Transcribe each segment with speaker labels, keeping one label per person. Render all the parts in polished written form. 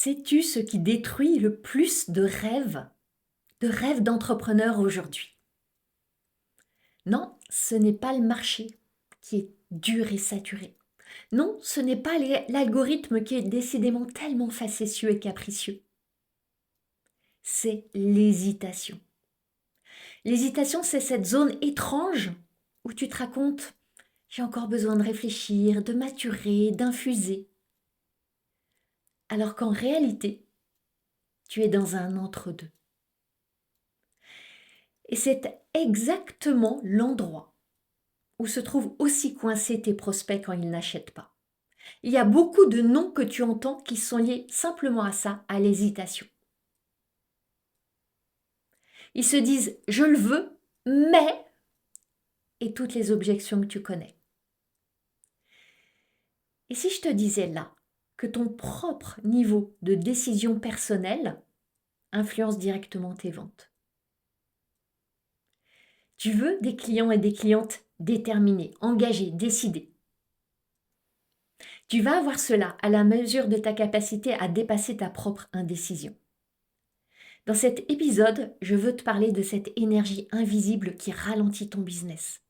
Speaker 1: Sais-tu ce qui détruit le plus de rêves d'entrepreneurs aujourd'hui? Non, ce n'est pas le marché qui est dur et saturé. Non, ce n'est pas l'algorithme qui est décidément tellement facétieux et capricieux. C'est l'hésitation. L'hésitation, c'est cette zone étrange où tu te racontes, j'ai encore besoin de réfléchir, de maturer, d'infuser. Alors qu'en réalité, tu es dans un entre-deux. Et c'est exactement l'endroit où se trouvent aussi coincés tes prospects quand ils n'achètent pas. Il y a beaucoup de noms que tu entends qui sont liés simplement à ça, à l'hésitation. Ils se disent « je le veux, mais… » et toutes les objections que tu connais. Et si je te disais là que ton propre niveau de décision personnelle influence directement tes ventes? Tu veux des clients et des clientes déterminés, engagés, décidés. Tu vas avoir cela à la mesure de ta capacité à dépasser ta propre indécision. Dans cet épisode, je veux te parler de cette énergie invisible qui ralentit ton business,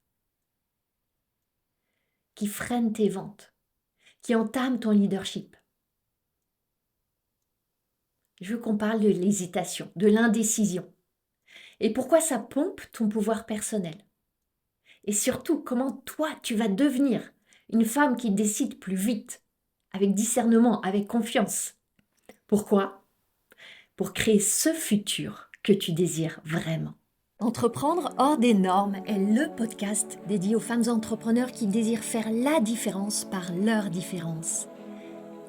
Speaker 1: qui freine tes ventes, qui entame ton leadership. Je veux qu'on parle de l'hésitation, de l'indécision, et pourquoi ça pompe ton pouvoir personnel. Et surtout, comment toi, tu vas devenir une femme qui décide plus vite, avec discernement, avec confiance. Pourquoi ? Pour créer ce futur que tu désires vraiment. Entreprendre hors des normes est le podcast dédié aux femmes entrepreneurs qui désirent faire la différence par leur différence.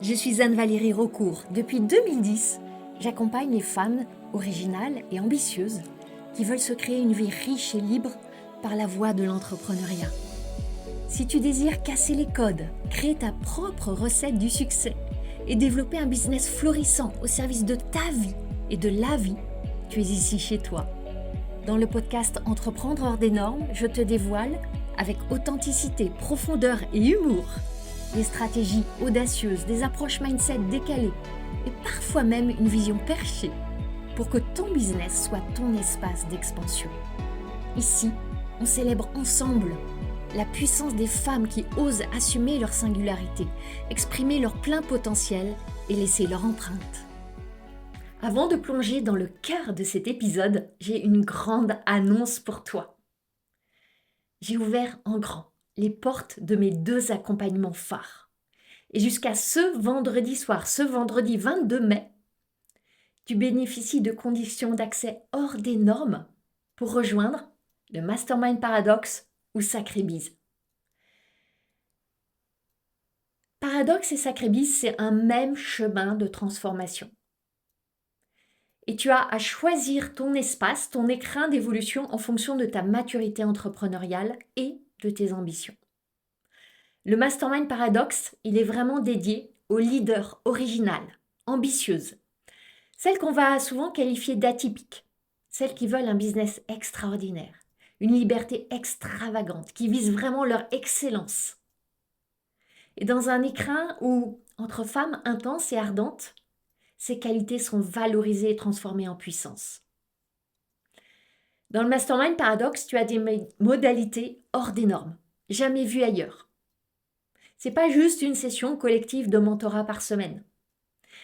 Speaker 1: Je suis Anne-Valérie Raucourt. Depuis 2010, j'accompagne les femmes originales et ambitieuses qui veulent se créer une vie riche et libre par la voie de l'entrepreneuriat. Si tu désires casser les codes, créer ta propre recette du succès et développer un business florissant au service de ta vie et de la vie, tu es ici chez toi. Dans le podcast Entreprendre hors des normes, je te dévoile, avec authenticité, profondeur et humour, des stratégies audacieuses, des approches mindset décalées et parfois même une vision perchée pour que ton business soit ton espace d'expansion. Ici, on célèbre ensemble la puissance des femmes qui osent assumer leur singularité, exprimer leur plein potentiel et laisser leur empreinte. Avant de plonger dans le cœur de cet épisode, j'ai une grande annonce pour toi. J'ai ouvert en grand les portes de mes 2 accompagnements phares. Et jusqu'à ce vendredi soir, ce vendredi 22 mai, tu bénéficies de conditions d'accès hors des normes pour rejoindre le Mastermind Paradoxe ou Sacré Bise. Paradoxe et Sacré Bise, c'est un même chemin de transformation. Et tu as à choisir ton espace, ton écrin d'évolution en fonction de ta maturité entrepreneuriale et de tes ambitions. Le Mastermind Paradoxe, il est vraiment dédié aux leaders originales, ambitieuses, celles qu'on va souvent qualifier d'atypiques, celles qui veulent un business extraordinaire, une liberté extravagante, qui visent vraiment leur excellence. Et dans un écrin où, entre femmes intenses et ardentes, ces qualités sont valorisées et transformées en puissance. Dans le Mastermind Paradoxe, tu as des modalités hors des normes, jamais vues ailleurs. C'est pas juste une session collective de mentorat par semaine.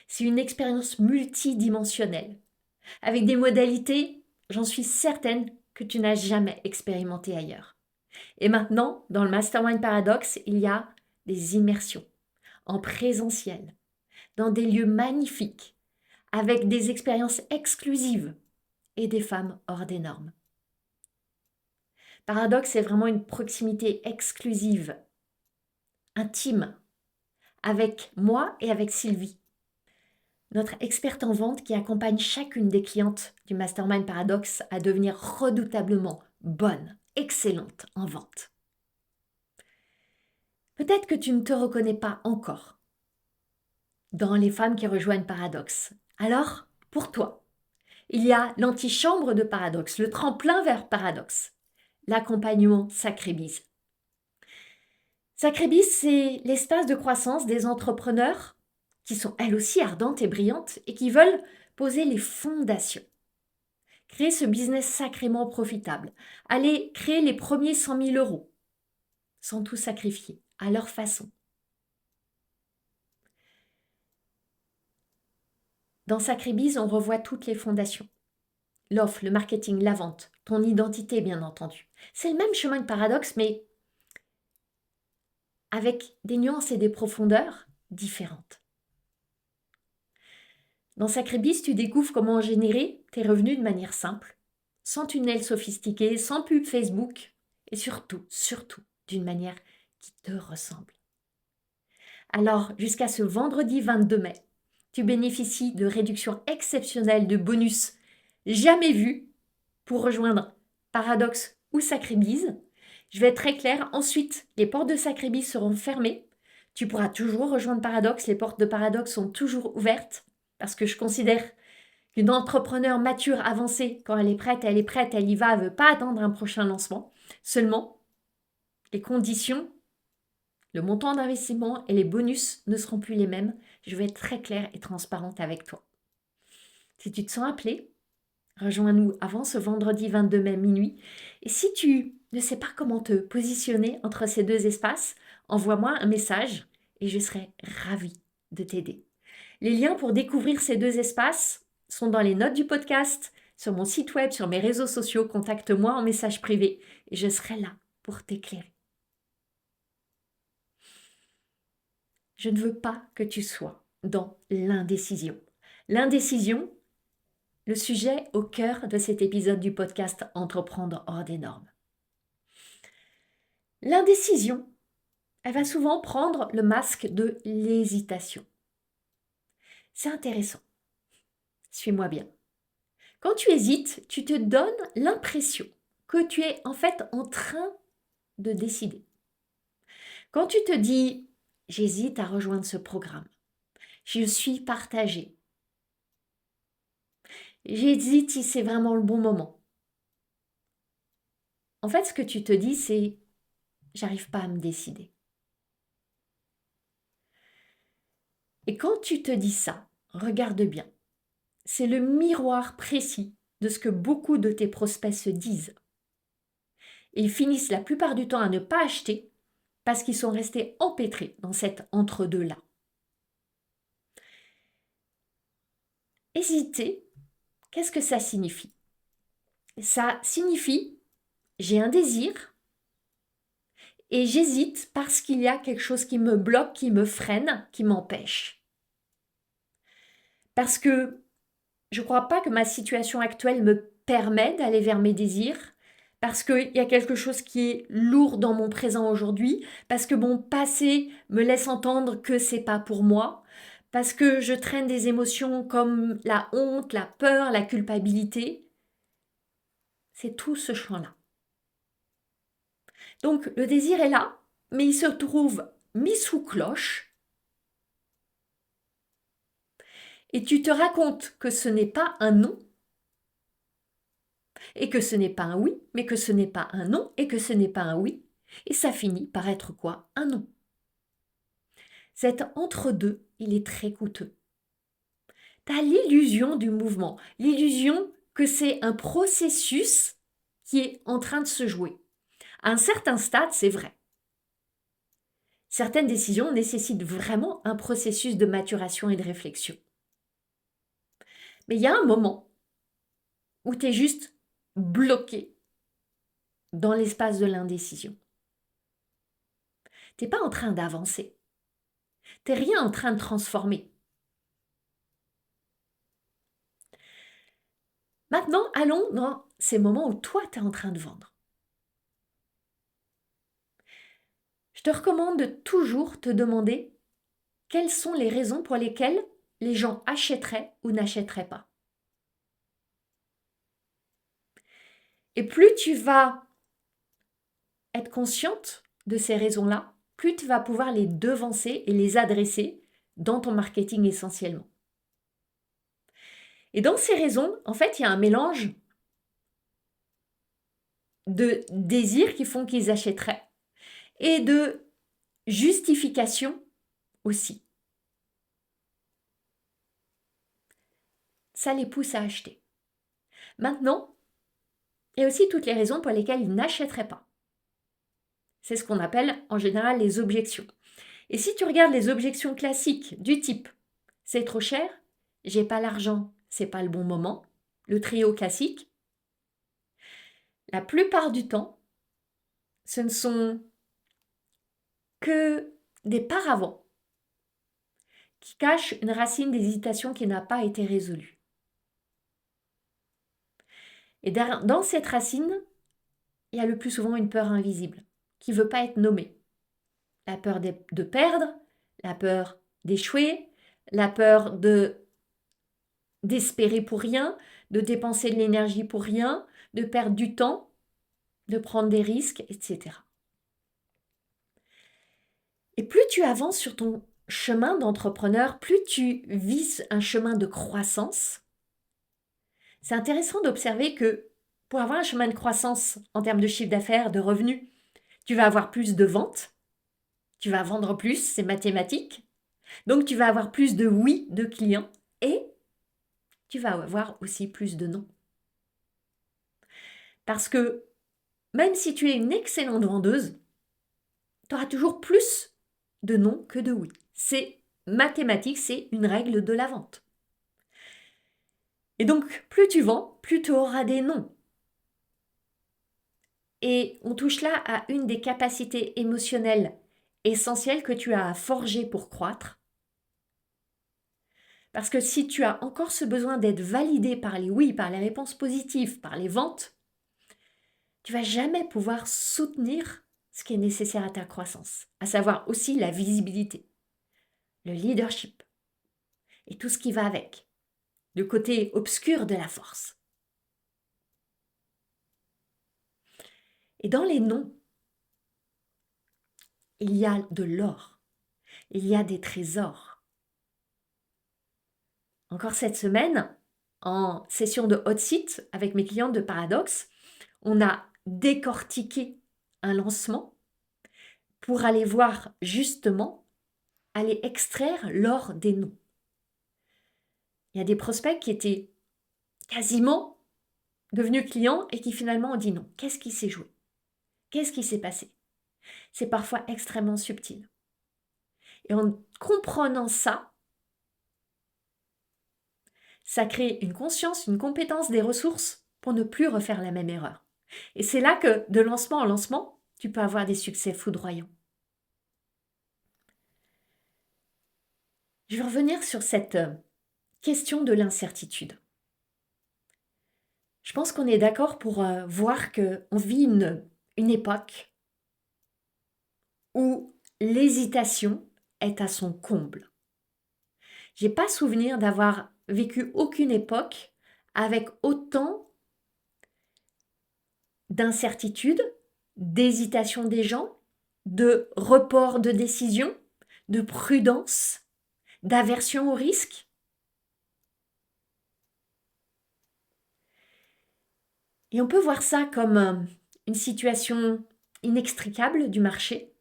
Speaker 1: C'est une expérience multidimensionnelle, avec des modalités, j'en suis certaine, que tu n'as jamais expérimentées ailleurs. Et maintenant, dans le Mastermind Paradoxe, il y a des immersions en présentiel, dans des lieux magnifiques, avec des expériences exclusives et des femmes hors des normes. Paradoxe, c'est vraiment une proximité exclusive, intime, avec moi et avec Sylvie, notre experte en vente qui accompagne chacune des clientes du Mastermind Paradoxe à devenir redoutablement bonne, excellente en vente. Peut-être que tu ne te reconnais pas encore dans les femmes qui rejoignent Paradoxe. Alors, pour toi, il y a l'antichambre de Paradoxe, le tremplin vers Paradoxe, l'accompagnement Sacré Bise. Sacré Bise, c'est l'espace de croissance des entrepreneurs qui sont elles aussi ardentes et brillantes et qui veulent poser les fondations. Créer ce business sacrément profitable. Aller créer les premiers 100 000 euros sans tout sacrifier, à leur façon. Dans Sacré-Bise, on revoit toutes les fondations. L'offre, le marketing, la vente, ton identité bien entendu. C'est le même chemin que Paradoxe, mais avec des nuances et des profondeurs différentes. Dans Sacré-Bise, tu découvres comment générer tes revenus de manière simple, sans tunnel sophistiqué, sans pub Facebook, et surtout, d'une manière qui te ressemble. Alors, jusqu'à ce vendredi 22 mai, tu bénéficies de réductions exceptionnelles de bonus jamais vues pour rejoindre Paradoxe ou Sacré-Bise. Je vais être très claire. Ensuite, les portes de Sacré-Bise seront fermées. Tu pourras toujours rejoindre Paradoxe. Les portes de Paradoxe sont toujours ouvertes parce que je considère qu'une entrepreneur mature, avancée, quand elle est prête, elle y va, elle ne veut pas attendre un prochain lancement. Seulement, les conditions, le montant d'investissement et les bonus ne seront plus les mêmes. Je vais être très claire et transparente avec toi. Si tu te sens appelé, rejoins-nous avant ce vendredi 22 mai minuit. Et si tu ne sais pas comment te positionner entre ces deux espaces, envoie-moi un message et je serai ravie de t'aider. Les liens pour découvrir ces deux espaces sont dans les notes du podcast, sur mon site web, sur mes réseaux sociaux. Contacte-moi en message privé et je serai là pour t'éclairer. Je ne veux pas que tu sois dans l'indécision. L'indécision, le sujet au cœur de cet épisode du podcast Entreprendre hors des normes. L'indécision, elle va souvent prendre le masque de l'hésitation. C'est intéressant. Suis-moi bien. Quand tu hésites, tu te donnes l'impression que tu es en fait en train de décider. Quand tu te dis « j'hésite à rejoindre ce programme »,« je suis partagée »,« j'hésite si c'est vraiment le bon moment », en fait, ce que tu te dis, c'est « j'arrive pas à me décider ». Et quand tu te dis ça, regarde bien. C'est le miroir précis de ce que beaucoup de tes prospects se disent. Et ils finissent la plupart du temps à ne pas acheter parce qu'ils sont restés empêtrés dans cet entre-deux-là. Hésiter, qu'est-ce que ça signifie? Ça signifie j'ai un désir et j'hésite parce qu'il y a quelque chose qui me bloque, qui me freine, qui m'empêche. Parce que je ne crois pas que ma situation actuelle me permet d'aller vers mes désirs, parce qu'il y a quelque chose qui est lourd dans mon présent aujourd'hui, parce que mon passé me laisse entendre que c'est pas pour moi, parce que je traîne des émotions comme la honte, la peur, la culpabilité. C'est tout ce champ-là. Donc le désir est là, mais il se trouve mis sous cloche. Et tu te racontes que ce n'est pas un non, et que ce n'est pas un oui, mais que ce n'est pas un non, et que ce n'est pas un oui, et ça finit par être quoi? Un non. Cet entre-deux, il est très coûteux. Tu as l'illusion du mouvement, l'illusion que c'est un processus qui est en train de se jouer. À un certain stade, c'est vrai. Certaines décisions nécessitent vraiment un processus de maturation et de réflexion. Mais il y a un moment où tu es juste bloqué dans l'espace de l'indécision. Tu n'es pas en train d'avancer. Tu n'es rien en train de transformer. Maintenant, allons dans ces moments où toi, tu es en train de vendre. Je te recommande de toujours te demander quelles sont les raisons pour lesquelles les gens achèteraient ou n'achèteraient pas. Et plus tu vas être consciente de ces raisons-là, plus tu vas pouvoir les devancer et les adresser dans ton marketing essentiellement. Et dans ces raisons, en fait, il y a un mélange de désirs qui font qu'ils achèteraient et de justification aussi. ça les pousse à acheter. Maintenant, il y a aussi toutes les raisons pour lesquelles ils n'achèteraient pas. C'est ce qu'on appelle en général les objections. Et si tu regardes les objections classiques du type « c'est trop cher »,« j'ai pas l'argent, c'est pas le bon moment », le trio classique, la plupart du temps, ce ne sont que des paravents qui cachent une racine d'hésitation qui n'a pas été résolue. Et dans cette racine, il y a le plus souvent une peur invisible qui ne veut pas être nommée. La peur de perdre, la peur d'échouer, la peur d'espérer pour rien, de dépenser de l'énergie pour rien, de perdre du temps, de prendre des risques, etc. Et plus tu avances sur ton chemin d'entrepreneur, plus tu vises un chemin de croissance, c'est intéressant d'observer que pour avoir un chemin de croissance en termes de chiffre d'affaires, de revenus, tu vas avoir plus de ventes, tu vas vendre plus, c'est mathématique, donc tu vas avoir plus de oui de clients et tu vas avoir aussi plus de non. Parce que même si tu es une excellente vendeuse, tu auras toujours plus de non que de oui. C'est mathématique, c'est une règle de la vente. Et donc, plus tu vends, plus tu auras des non. Et on touche là à une des capacités émotionnelles essentielles que tu as à forger pour croître. Parce que si tu as encore ce besoin d'être validé par les oui, par les réponses positives, par les ventes, tu vas jamais pouvoir soutenir ce qui est nécessaire à ta croissance, à savoir aussi la visibilité, le leadership et tout ce qui va avec, le côté obscur de la force. Et dans les noms, il y a de l'or, il y a des trésors. Encore cette semaine, en session de hot seat avec mes clientes de Paradoxe, on a décortiqué un lancement pour aller voir justement, aller extraire l'or des noms. Il y a des prospects qui étaient quasiment devenus clients et qui finalement ont dit non. Qu'est-ce qui s'est joué? Qu'est-ce qui s'est passé? C'est parfois extrêmement subtil. Et en comprenant ça, ça crée une conscience, une compétence, des ressources pour ne plus refaire la même erreur. Et c'est là que, de lancement en lancement, tu peux avoir des succès foudroyants. Je vais revenir sur cette question de l'incertitude. Je pense qu'on est d'accord pour voir qu'on vit une époque où l'hésitation est à son comble. J'ai pas souvenir d'avoir vécu aucune époque avec autant d'incertitude, d'hésitation des gens, de report de décision, de prudence, d'aversion au risque. Et on peut voir ça comme une situation inextricable du marché,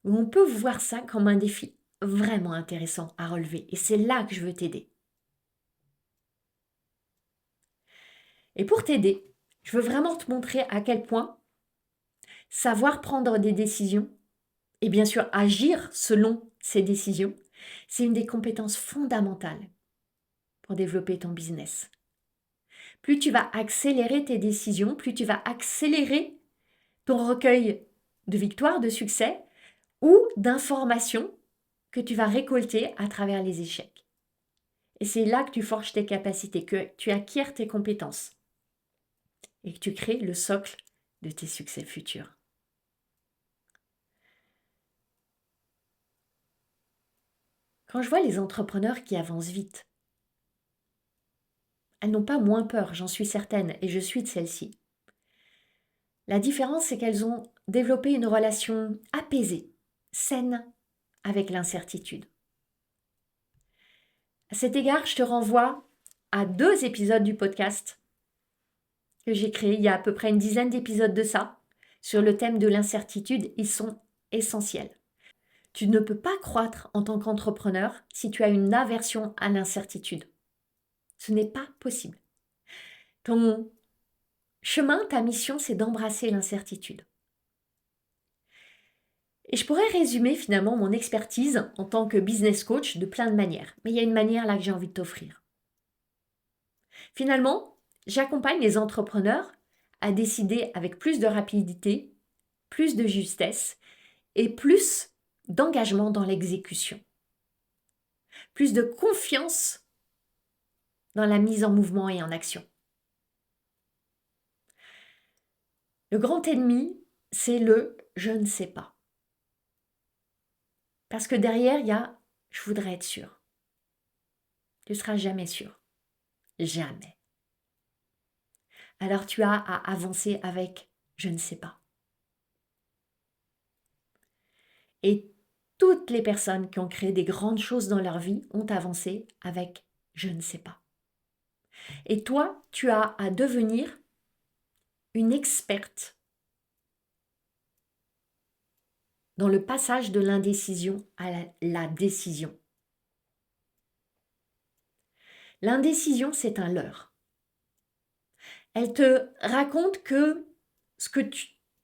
Speaker 1: ou on peut voir ça comme un défi vraiment intéressant à relever. Et c'est là que je veux t'aider. Et pour t'aider, je veux vraiment te montrer à quel point savoir prendre des décisions et bien sûr agir selon ces décisions, c'est une des compétences fondamentales pour développer ton business. Plus tu vas accélérer tes décisions, plus tu vas accélérer ton recueil de victoires, de succès ou d'informations que tu vas récolter à travers les échecs. Et c'est là que tu forges tes capacités, que tu acquiers tes compétences et que tu crées le socle de tes succès futurs. Quand je vois les entrepreneurs qui avancent vite, elles n'ont pas moins peur, j'en suis certaine, et je suis de celles-ci. La différence, c'est qu'elles ont développé une relation apaisée, saine avec l'incertitude. À cet égard, je te renvoie à 2 épisodes du podcast que j'ai créé il y a à peu près une dizaine d'épisodes de ça, sur le thème de l'incertitude. Ils sont essentiels. Tu ne peux pas croître en tant qu'entrepreneur si tu as une aversion à l'incertitude. Ce n'est pas possible. Ton chemin, ta mission, c'est d'embrasser l'incertitude. Et je pourrais résumer finalement mon expertise en tant que business coach de plein de manières. Mais il y a une manière là que j'ai envie de t'offrir. Finalement, j'accompagne les entrepreneurs à décider avec plus de rapidité, plus de justesse et plus d'engagement dans l'exécution. Plus de confiance dans la mise en mouvement et en action. Le grand ennemi, c'est le « je ne sais pas ». Parce que derrière, il y a « je voudrais être sûr ». Tu ne seras jamais sûr. Jamais. Alors tu as à avancer avec « je ne sais pas ». Et toutes les personnes qui ont créé des grandes choses dans leur vie ont avancé avec « je ne sais pas ». Et toi, tu as à devenir une experte dans le passage de l'indécision à la décision. L'indécision, c'est un leurre. Elle te raconte que ce que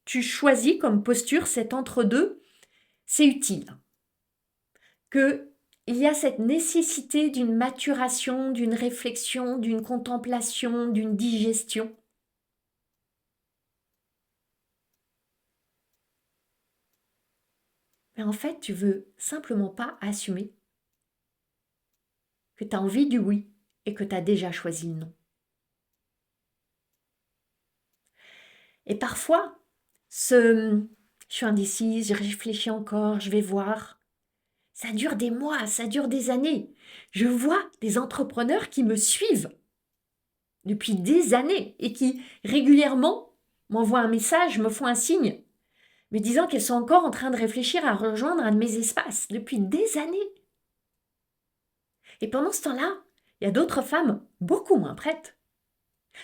Speaker 1: tu choisis comme posture, cet entre-deux, c'est utile. Qu'il y a cette nécessité d'une maturation, d'une réflexion, d'une contemplation, d'une digestion. Mais en fait, tu veux simplement pas assumer que tu as envie du oui et que tu as déjà choisi le non. Et parfois, je suis indécise, je réfléchis encore, je vais voir. Ça dure des mois, ça dure des années. Je vois des entrepreneurs qui me suivent depuis des années et qui régulièrement m'envoient un message, me font un signe, me disant qu'elles sont encore en train de réfléchir à rejoindre un de mes espaces depuis des années. Et pendant ce temps-là, il y a d'autres femmes beaucoup moins prêtes,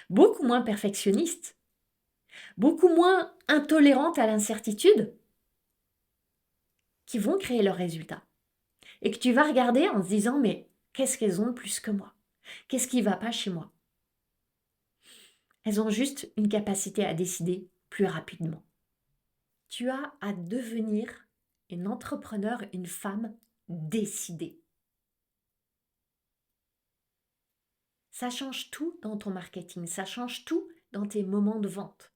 Speaker 1: beaucoup moins perfectionnistes, beaucoup moins intolérantes à l'incertitude, qui vont créer leurs résultats. Et que tu vas regarder en se disant, mais qu'est-ce qu'elles ont de plus que moi? Qu'est-ce qui ne va pas chez moi? Elles ont juste une capacité à décider plus rapidement. Tu as à devenir une entrepreneur, une femme décidée. Ça change tout dans ton marketing, ça change tout dans tes moments de vente.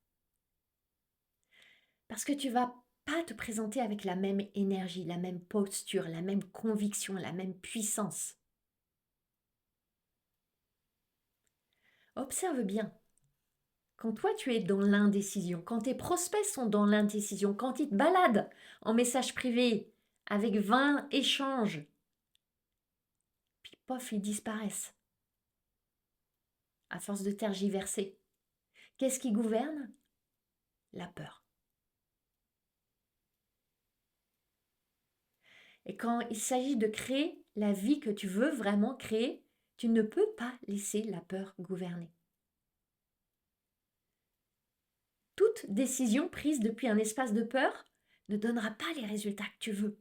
Speaker 1: Parce que tu vas pas te présenter avec la même énergie, la même posture, la même conviction, la même puissance. Observe bien. Quand toi tu es dans l'indécision, quand tes prospects sont dans l'indécision, quand ils te baladent en message privé avec 20 échanges, puis pof, ils disparaissent à force de tergiverser. Qu'est-ce qui gouverne? La peur. Et quand il s'agit de créer la vie que tu veux vraiment créer, tu ne peux pas laisser la peur gouverner. Toute décision prise depuis un espace de peur ne donnera pas les résultats que tu veux.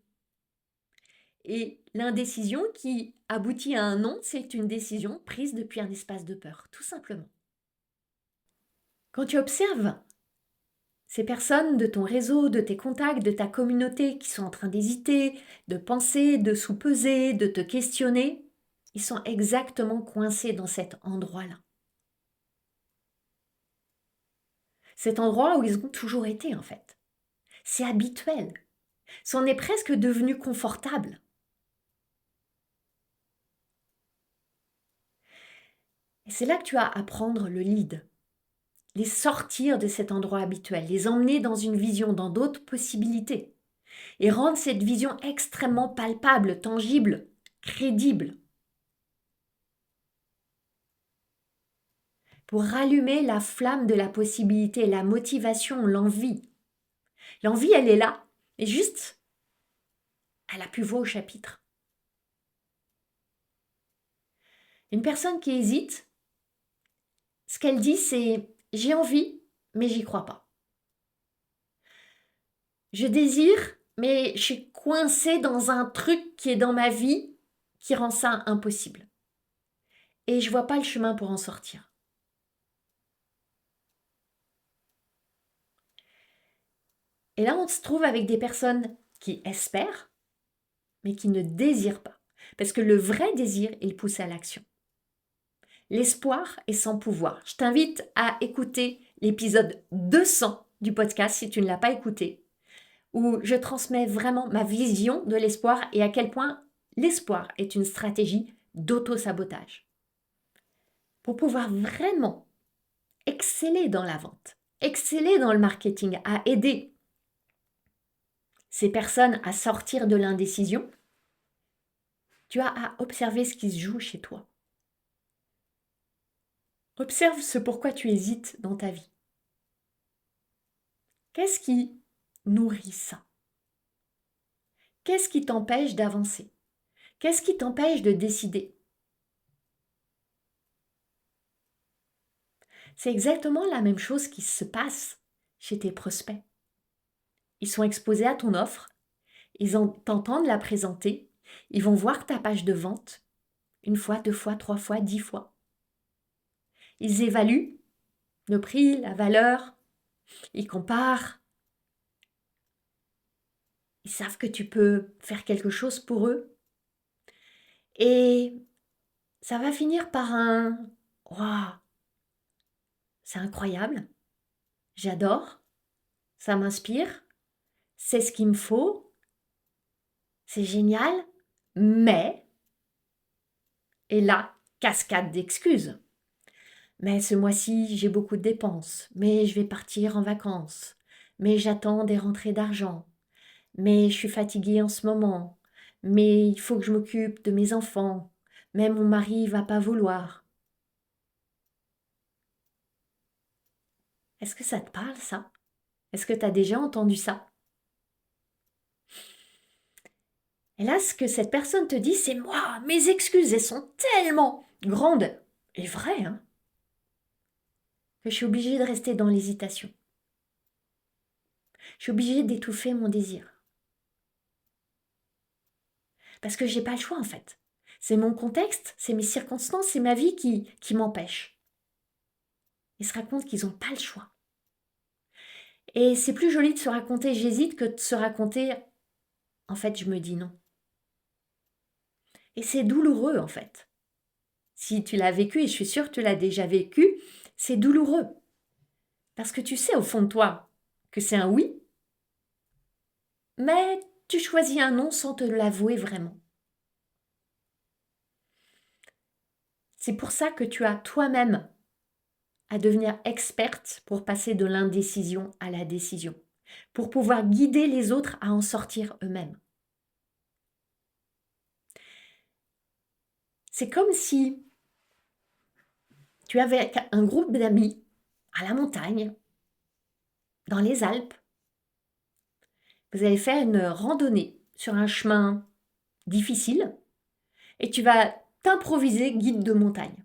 Speaker 1: Et l'indécision qui aboutit à un non, c'est une décision prise depuis un espace de peur, tout simplement. Quand tu observes ces personnes de ton réseau, de tes contacts, de ta communauté qui sont en train d'hésiter, de penser, de sous-peser, de te questionner, ils sont exactement coincés dans cet endroit-là. Cet endroit où ils ont toujours été en fait. C'est habituel. C'en est presque devenu confortable. Et c'est là que tu as à prendre le lead. Les sortir de cet endroit habituel, les emmener dans une vision, dans d'autres possibilités. Et rendre cette vision extrêmement palpable, tangible, crédible. Pour rallumer la flamme de la possibilité, la motivation, l'envie. L'envie, elle est là, et juste, elle a plus voix au chapitre. Une personne qui hésite, ce qu'elle dit, c'est « j'ai envie, mais j'y crois pas. Je désire, mais je suis coincée dans un truc qui est dans ma vie qui rend ça impossible. » et je vois pas le chemin pour en sortir. Et là, on se trouve avec des personnes qui espèrent, mais qui ne désirent pas. Parce que le vrai désir, il pousse à l'action. L'espoir est sans pouvoir. Je t'invite à écouter l'épisode 200 du podcast si tu ne l'as pas écouté, où je transmets vraiment ma vision de l'espoir et à quel point l'espoir est une stratégie d'auto-sabotage. Pour pouvoir vraiment exceller dans la vente, exceller dans le marketing, à aider ces personnes à sortir de l'indécision, tu as à observer ce qui se joue chez toi. Observe ce pourquoi tu hésites dans ta vie. Qu'est-ce qui nourrit ça? Qu'est-ce qui t'empêche d'avancer? Qu'est-ce qui t'empêche de décider? C'est exactement la même chose qui se passe chez tes prospects. Ils sont exposés à ton offre, t'entendent la présenter, ils vont voir ta page de vente une fois, 2 fois, 3 fois, 10 fois. Ils évaluent le prix, la valeur, ils comparent. Ils savent que tu peux faire quelque chose pour eux. Et ça va finir par un « Waouh, c'est incroyable, j'adore, ça m'inspire, c'est ce qu'il me faut, c'est génial, mais… » Et là, cascade d'excuses. Mais ce mois-ci, j'ai beaucoup de dépenses, mais je vais partir en vacances, mais j'attends des rentrées d'argent, mais je suis fatiguée en ce moment, mais il faut que je m'occupe de mes enfants, mais mon mari va pas vouloir. Est-ce que ça te parle, ça? Est-ce que tu as déjà entendu ça? Et là, ce que cette personne te dit, c'est moi, mes excuses, elles sont tellement grandes et vraies, hein, que je suis obligée de rester dans l'hésitation. Je suis obligée d'étouffer mon désir. Parce que j'ai pas le choix, en fait. C'est mon contexte, c'est mes circonstances, c'est ma vie qui m'empêche. Ils se racontent qu'ils n'ont pas le choix. Et c'est plus joli de se raconter j'hésite que de se raconter en fait je me dis non. Et c'est douloureux en fait. Si tu l'as vécu, et je suis sûre que tu l'as déjà vécu, c'est douloureux. Parce que tu sais au fond de toi que c'est un oui, mais tu choisis un non sans te l'avouer vraiment. C'est pour ça que tu as toi-même à devenir experte pour passer de l'indécision à la décision, pour pouvoir guider les autres à en sortir eux-mêmes. C'est comme si tu avais un groupe d'amis à la montagne, dans les Alpes. Vous allez faire une randonnée sur un chemin difficile et tu vas t'improviser guide de montagne.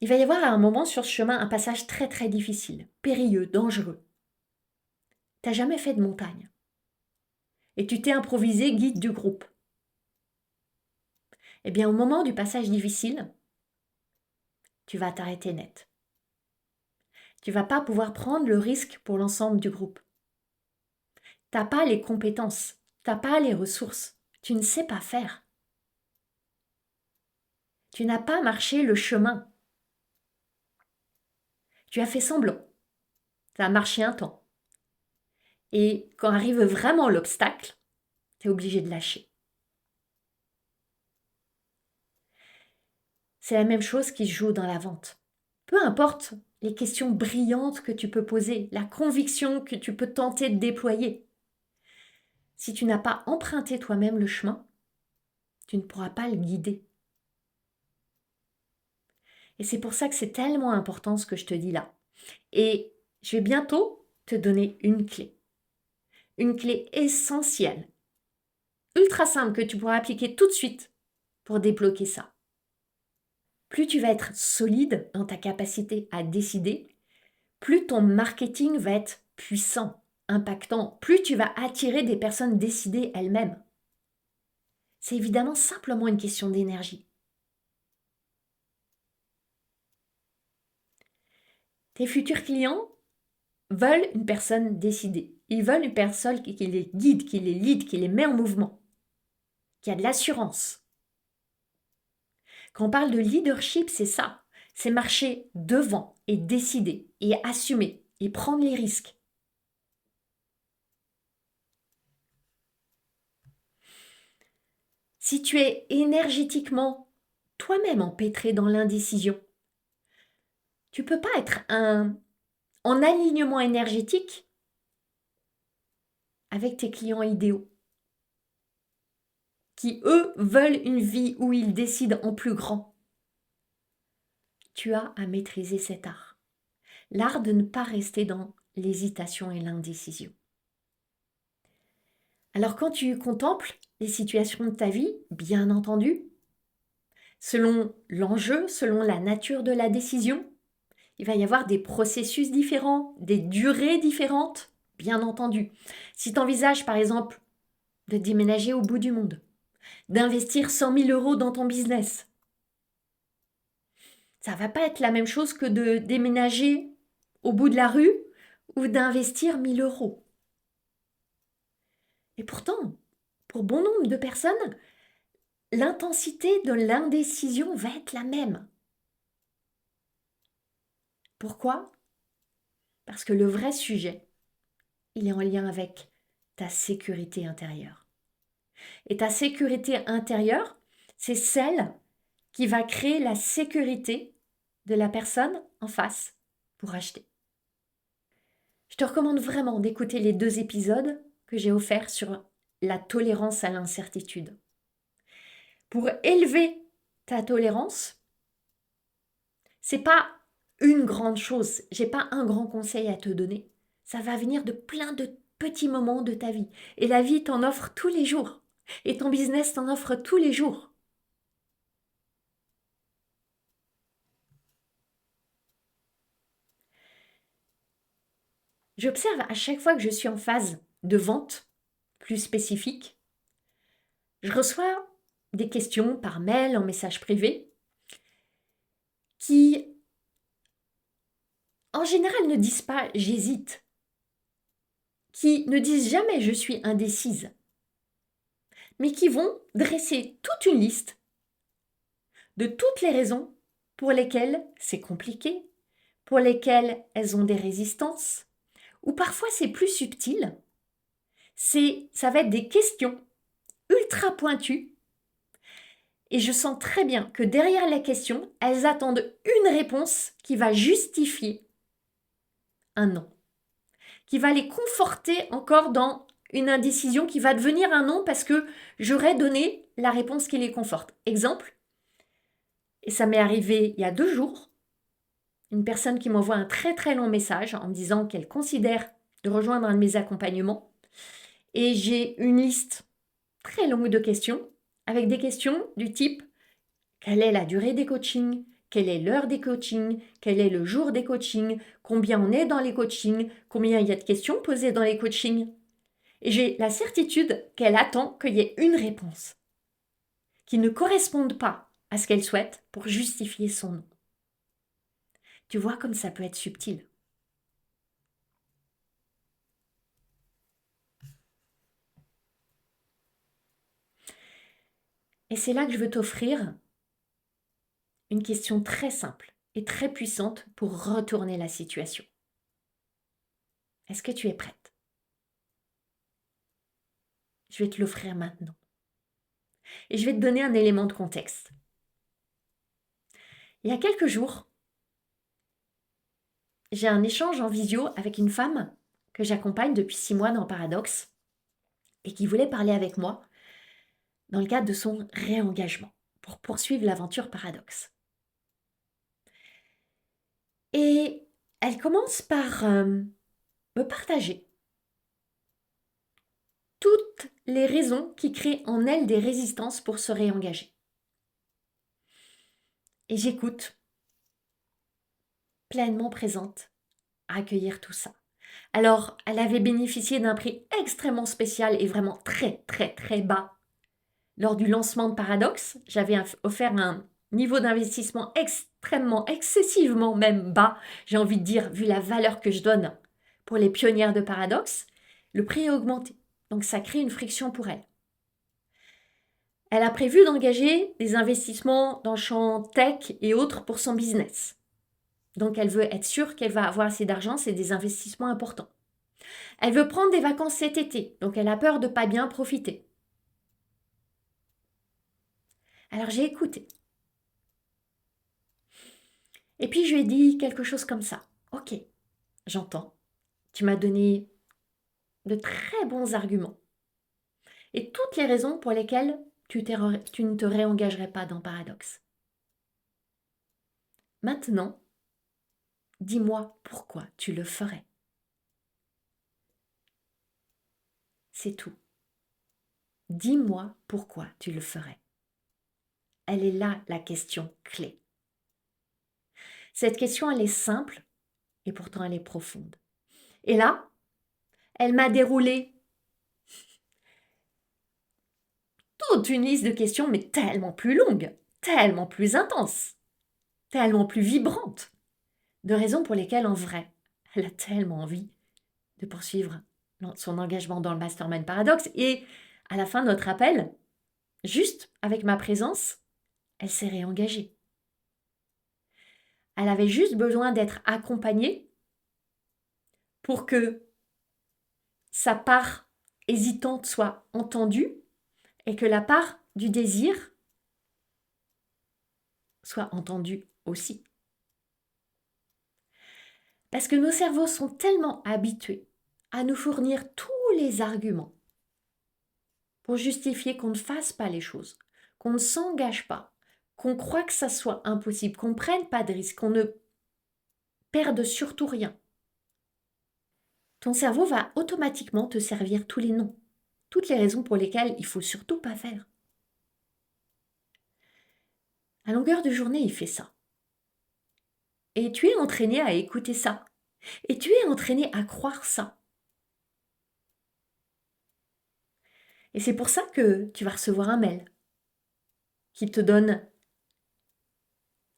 Speaker 1: Il va y avoir à un moment sur ce chemin un passage très très difficile, périlleux, dangereux. Tu n'as jamais fait de montagne et tu t'es improvisé guide du groupe. Eh bien, au moment du passage difficile, tu vas t'arrêter net. Tu vas pas pouvoir prendre le risque pour l'ensemble du groupe. T'as pas les compétences, t'as pas les ressources, tu ne sais pas faire. Tu n'as pas marché le chemin. Tu as fait semblant. Ça a marché un temps. Et quand arrive vraiment l'obstacle, tu es obligé de lâcher. C'est la même chose qui se joue dans la vente. Peu importe les questions brillantes que tu peux poser, la conviction que tu peux tenter de déployer. Si tu n'as pas emprunté toi-même le chemin, tu ne pourras pas le guider. Et c'est pour ça que c'est tellement important ce que je te dis là. Et je vais bientôt te donner une clé. Une clé essentielle, ultra simple que tu pourras appliquer tout de suite pour débloquer ça. Plus tu vas être solide dans ta capacité à décider, plus ton marketing va être puissant, impactant, plus tu vas attirer des personnes décidées elles-mêmes. C'est évidemment simplement une question d'énergie. Tes futurs clients veulent une personne décidée. Ils veulent une personne qui les guide, qui les lead, qui les met en mouvement, qui a de l'assurance. Quand on parle de leadership, c'est ça. C'est marcher devant et décider et assumer et prendre les risques. Si tu es énergétiquement toi-même empêtré dans l'indécision, tu peux pas être en alignement énergétique avec tes clients idéaux, qui eux veulent une vie où ils décident en plus grand. Tu as à maîtriser cet art. L'art de ne pas rester dans l'hésitation et l'indécision. Alors quand tu contemples les situations de ta vie, bien entendu, selon l'enjeu, selon la nature de la décision, il va y avoir des processus différents, des durées différentes, bien entendu. Si tu envisages par exemple de déménager au bout du monde, d'investir 100 000 euros dans ton business, ça ne va pas être la même chose que de déménager au bout de la rue ou d'investir 1 000 euros. Et pourtant, pour bon nombre de personnes, l'intensité de l'indécision va être la même. Pourquoi? Parce que le vrai sujet, il est en lien avec ta sécurité intérieure. Et ta sécurité intérieure, c'est celle qui va créer la sécurité de la personne en face pour acheter. Je te recommande vraiment d'écouter les 2 épisodes que j'ai offerts sur la tolérance à l'incertitude. Pour élever ta tolérance, c'est pas une grande chose, j'ai pas un grand conseil à te donner. Ça va venir de plein de petits moments de ta vie. Et la vie t'en offre tous les jours. Et ton business t'en offre tous les jours. J'observe à chaque fois que je suis en phase de vente plus spécifique, je reçois des questions par mail, en message privé, qui en général ne disent pas j'hésite, qui ne disent jamais je suis indécise, mais qui vont dresser toute une liste de toutes les raisons pour lesquelles c'est compliqué, pour lesquelles elles ont des résistances, ou parfois c'est plus subtil, ça va être des questions ultra pointues, et je sens très bien que derrière la question, elles attendent une réponse qui va justifier un non, qui va les conforter encore dans une indécision qui va devenir un non parce que j'aurais donné la réponse qui les conforte. Exemple, et ça m'est arrivé il y a 2 jours, une personne qui m'envoie un très très long message en me disant qu'elle considère de rejoindre un de mes accompagnements. Et j'ai une liste très longue de questions, avec des questions du type: quelle est la durée des coachings? Quelle est l'heure des coachings? Quel est le jour des coachings? Combien on est dans les coachings? Combien il y a de questions posées dans les coachings? Et j'ai la certitude qu'elle attend qu'il y ait une réponse qui ne corresponde pas à ce qu'elle souhaite pour justifier son nom. Tu vois comme ça peut être subtil. Et c'est là que je veux t'offrir une question très simple et très puissante pour retourner la situation. Est-ce que tu es prête? Je vais te l'offrir maintenant. Et je vais te donner un élément de contexte. Il y a quelques jours, j'ai un échange en visio avec une femme que j'accompagne depuis 6 mois dans Paradoxe et qui voulait parler avec moi dans le cadre de son réengagement pour poursuivre l'aventure Paradoxe. Et elle commence par me partager toutes les raisons qui créent en elle des résistances pour se réengager. Et j'écoute, pleinement présente, à accueillir tout ça. Alors, elle avait bénéficié d'un prix extrêmement spécial et vraiment très, très, très bas lors du lancement de Paradox, j'avais offert un niveau d'investissement extrêmement, excessivement même bas, j'ai envie de dire, vu la valeur que je donne pour les pionnières de Paradox. Le prix a augmenté, donc ça crée une friction pour elle. Elle a prévu d'engager des investissements dans le champ tech et autres pour son business. Donc elle veut être sûre qu'elle va avoir assez d'argent, c'est des investissements importants. Elle veut prendre des vacances cet été, donc elle a peur de ne pas bien profiter. Alors j'ai écouté. Et puis je lui ai dit quelque chose comme ça. Ok, j'entends. Tu m'as donné de très bons arguments. Et toutes les raisons pour lesquelles tu ne te réengagerais pas dans Paradox. Maintenant, dis-moi pourquoi tu le ferais. C'est tout. Dis-moi pourquoi tu le ferais. Elle est là la question clé. Cette question, elle est simple et pourtant elle est profonde. Et là, elle m'a déroulé toute une liste de questions, mais tellement plus longue, tellement plus intense, tellement plus vibrante, de raisons pour lesquelles, en vrai, elle a tellement envie de poursuivre son engagement dans le Mastermind Paradox. Et à la fin de notre appel, juste avec ma présence, elle s'est réengagée. Elle avait juste besoin d'être accompagnée pour que sa part hésitante soit entendue et que la part du désir soit entendue aussi. Parce que nos cerveaux sont tellement habitués à nous fournir tous les arguments pour justifier qu'on ne fasse pas les choses, qu'on ne s'engage pas, qu'on croit que ça soit impossible, qu'on ne prenne pas de risque, qu'on ne perde surtout rien. Ton cerveau va automatiquement te servir tous les noms, toutes les raisons pour lesquelles il ne faut surtout pas faire. À longueur de journée, il fait ça. Et tu es entraîné à écouter ça. Et tu es entraîné à croire ça. Et c'est pour ça que tu vas recevoir un mail qui te donne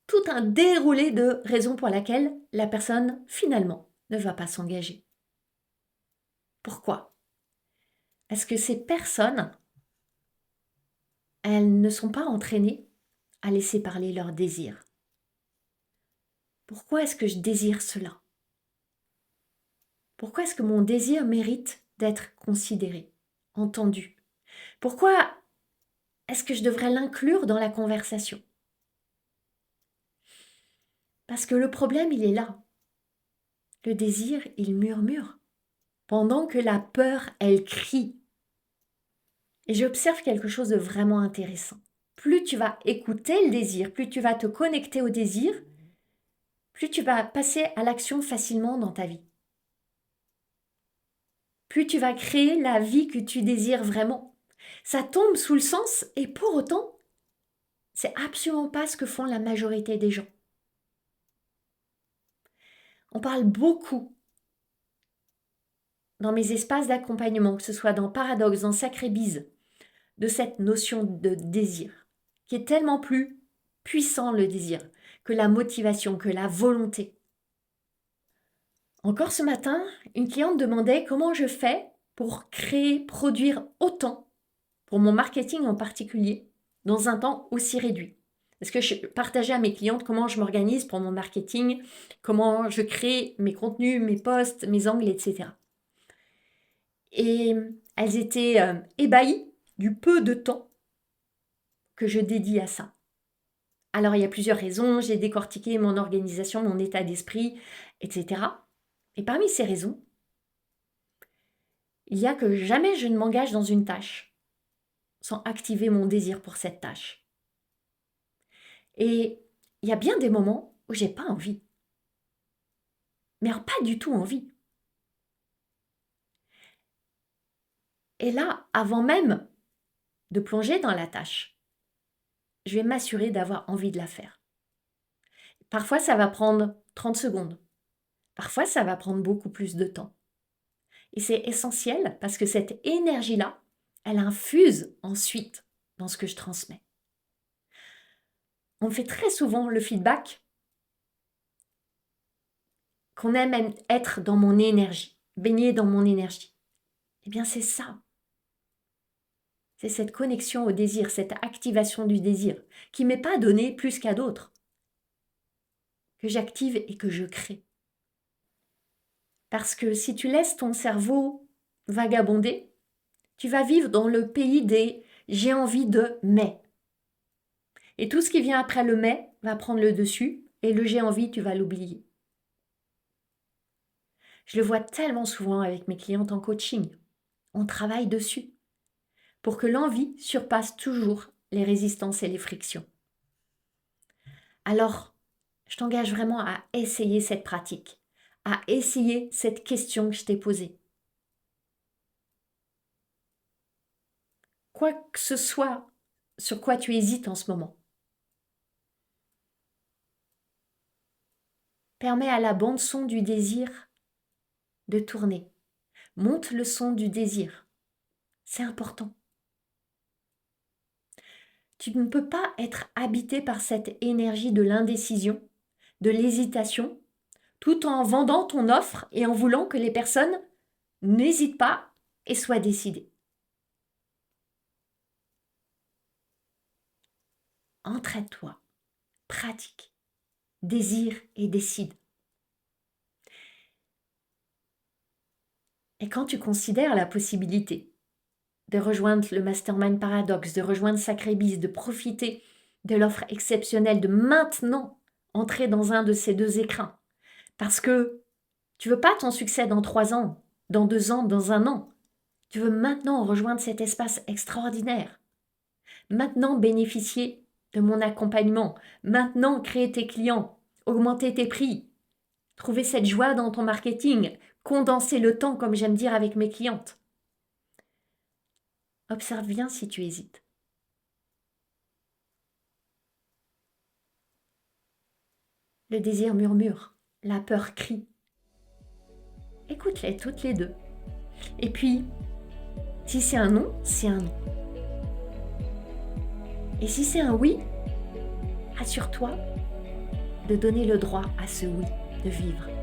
Speaker 1: tout un déroulé de raisons pour lesquelles la personne, finalement, ne va pas s'engager. Pourquoi? Parce que ces personnes, elles ne sont pas entraînées à laisser parler leurs désirs. Pourquoi est-ce que je désire cela? Pourquoi est-ce que mon désir mérite d'être considéré, entendu? Pourquoi est-ce que je devrais l'inclure dans la conversation? Parce que le problème, il est là. Le désir, il murmure, pendant que la peur, elle crie. Et j'observe quelque chose de vraiment intéressant. Plus tu vas écouter le désir, plus tu vas te connecter au désir, plus tu vas passer à l'action facilement dans ta vie. Plus tu vas créer la vie que tu désires vraiment. Ça tombe sous le sens et pour autant, c'est absolument pas ce que font la majorité des gens. On parle beaucoup dans mes espaces d'accompagnement, que ce soit dans Paradox, dans Sacré Bise, de cette notion de désir, qui est tellement plus puissant le désir, que la motivation, que la volonté. Encore ce matin, une cliente demandait comment je fais pour créer, produire autant, pour mon marketing en particulier, dans un temps aussi réduit. Est-ce que je partageais à mes clientes comment je m'organise pour mon marketing, comment je crée mes contenus, mes posts, mes angles, etc. Et elles étaient ébahies du peu de temps que je dédie à ça. Alors, il y a plusieurs raisons. J'ai décortiqué mon organisation, mon état d'esprit, etc. Et parmi ces raisons, il y a que jamais je ne m'engage dans une tâche sans activer mon désir pour cette tâche. Et il y a bien des moments où j'ai pas envie. Mais alors, pas du tout envie. Et là, avant même de plonger dans la tâche, je vais m'assurer d'avoir envie de la faire. Parfois, ça va prendre 30 secondes. Parfois, ça va prendre beaucoup plus de temps. Et c'est essentiel parce que cette énergie-là, elle infuse ensuite dans ce que je transmets. On me fait très souvent le feedback qu'on aime être dans mon énergie, baigner dans mon énergie. Eh bien, c'est ça. C'est cette connexion au désir, cette activation du désir, qui ne m'est pas donnée plus qu'à d'autres, que j'active et que je crée. Parce que si tu laisses ton cerveau vagabonder, tu vas vivre dans le pays des « j'ai envie de mais ». Et tout ce qui vient après le mais va prendre le dessus, et le j'ai envie, tu vas l'oublier. Je le vois tellement souvent avec mes clientes en coaching. On travaille dessus pour que l'envie surpasse toujours les résistances et les frictions. Alors, je t'engage vraiment à essayer cette pratique, à essayer cette question que je t'ai posée. Quoi que ce soit sur quoi tu hésites en ce moment, permets à la bande son du désir de tourner. Monte le son du désir. C'est important. Tu ne peux pas être habité par cette énergie de l'indécision, de l'hésitation, tout en vendant ton offre et en voulant que les personnes n'hésitent pas et soient décidées. Entraide-toi, pratique, désire et décide. Et quand tu considères la possibilité de rejoindre le Mastermind Paradoxe, de rejoindre Sacré Biz, de profiter de l'offre exceptionnelle, de maintenant entrer dans un de ces deux écrins, parce que tu veux pas ton succès dans 3 ans, dans 2 ans, dans 1 an. Tu veux maintenant rejoindre cet espace extraordinaire. Maintenant bénéficier de mon accompagnement. Maintenant créer tes clients, augmenter tes prix, trouver cette joie dans ton marketing, condenser le temps comme j'aime dire avec mes clientes. Observe bien si tu hésites. Le désir murmure, la peur crie. Écoute-les toutes les deux. Et puis, si c'est un non, c'est un non. Et si c'est un oui, assure-toi de donner le droit à ce oui de vivre.